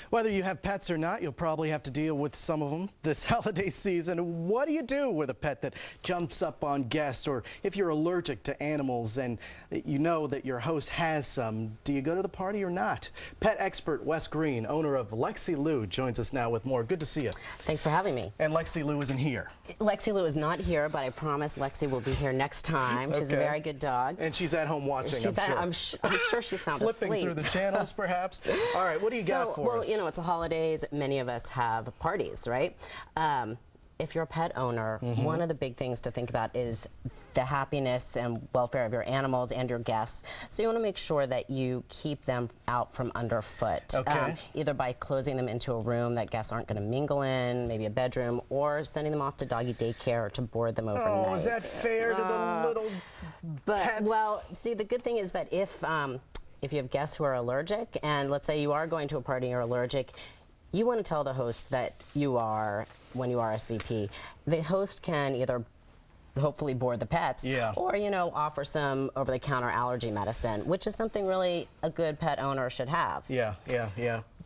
Whether you have pets or not, you'll probably have to deal with some of them this holiday season. What do you do with a pet that jumps up on guests, or if you're allergic to animals and you know that your host has some, do you go to the party or not? Pet expert Wes Green, owner of Lexi Lou, joins us now with more. Good to see you. Thanks for having me. And Lexi Lou isn't here. Lexi Lou is not here, but I promise Lexi will be here next time. She's a very good dog. And she's at home watching, I'm sure. I'm sure she's sound asleep. Flipping through the channels, perhaps. All right, what do you got for us? Well, you know, it's the holidays. Many of us have parties, right? If you're a pet owner, one of the big things to think about is the happiness and welfare of your animals and your guests. So you want to make sure that you keep them out from underfoot, either by closing them into a room that guests aren't going to mingle in, maybe a bedroom, or sending them off to doggy daycare or to board them overnight. Oh, is that fair to the little pets? Well, see, the good thing is that if you have guests who are allergic, and let's say you are going to a party and you're allergic, you want to tell the host that you are, when you RSVP, the host can either hopefully board the pets, or, you know, offer some over-the-counter allergy medicine, which is something really a good pet owner should have. Yeah.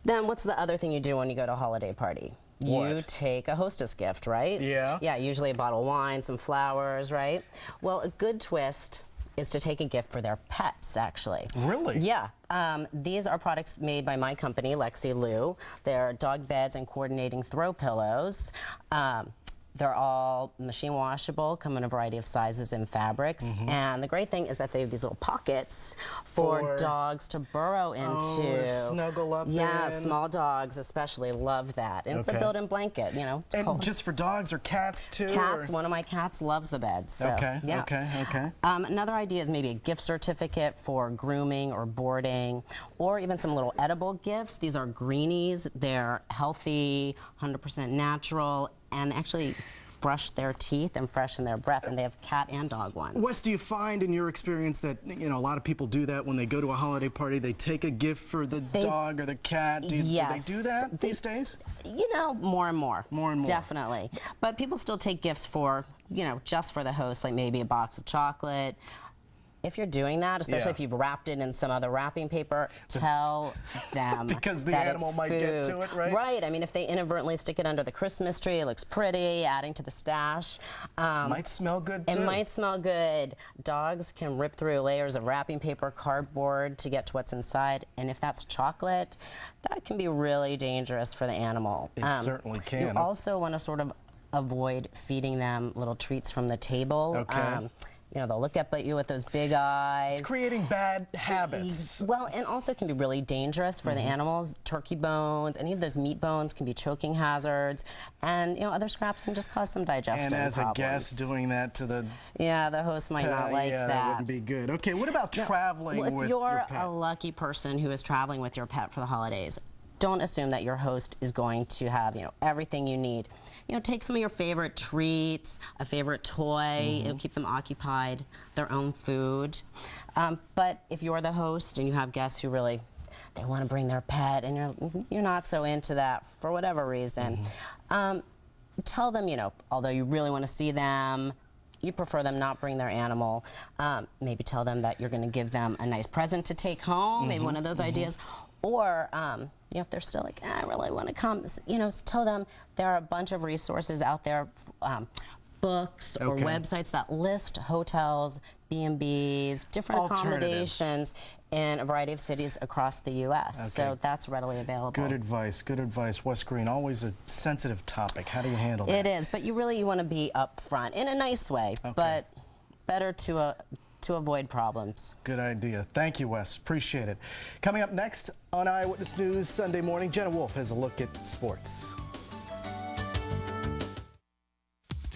Then what's the other thing you do when you go to a holiday party? You take a hostess gift, right? Yeah, usually a bottle of wine, some flowers, right? Well, a good twist is to take a gift for their pets, actually. Really? Yeah. These are products made by my company, Lexi Lou. They're dog beds and coordinating throw pillows. They're all machine washable, come in a variety of sizes and fabrics. And the great thing is that they have these little pockets for dogs to burrow into. Snuggle up in. Yeah, small dogs especially love that. And it's a built-in blanket, you know. And just for dogs or cats too? Cats. One of my cats loves the bed. So, okay. Another idea is maybe a gift certificate for grooming or boarding, or even some little edible gifts. These are greenies. They're healthy, 100% natural, and actually brush their teeth and freshen their breath, and they have cat and dog ones. Wes, do you find in your experience that, you know, a lot of people do that when they go to a holiday party, they take a gift for the dog or the cat? Do they do that these days? You know, more and more. More and more. Definitely. But people still take gifts for, you know, just for the host, like maybe a box of chocolate. If you're doing that, especially if you've wrapped it in some other wrapping paper, tell them because the that animal might get to it, right? Right. I mean, if they inadvertently stick it under the Christmas tree, it looks pretty, adding to the stash. Might smell good, too. It might smell good. Dogs can rip through layers of wrapping paper, cardboard to get to what's inside. And if that's chocolate, that can be really dangerous for the animal. It certainly can. You also want to sort of avoid feeding them little treats from the table. You know, they'll look up at you with those big eyes. It's creating bad habits. Well, and also can be really dangerous for the animals. Turkey bones, any of those meat bones can be choking hazards. And, you know, other scraps can just cause some digestion problems. And as a guest doing that to the... Yeah, the host might not like that. that wouldn't be good. Okay, what about traveling with your pet? If you're a lucky person who is traveling with your pet for the holidays, don't assume that your host is going to have, you know, everything you need. You know, take some of your favorite treats, a favorite toy. It'll keep them occupied, their own food. But if you're the host and you have guests who really, they want to bring their pet and you're not so into that for whatever reason, tell them, you know, although you really want to see them, you prefer them not bring their animal, maybe tell them that you're going to give them a nice present to take home, maybe one of those ideas. Or, you know, if they're still like, I really want to come, you know, tell them there are a bunch of resources out there, books or websites that list hotels, B&Bs, different accommodations in a variety of cities across the U.S. So that's readily available. Good advice, good advice. Wes Green, always a sensitive topic. How do you handle that? It is, but you want to be upfront in a nice way, but better to avoid problems. Good idea. Thank you, Wes. Appreciate it. Coming up next on Eyewitness News Sunday morning, Jenna Wolf has a look at sports.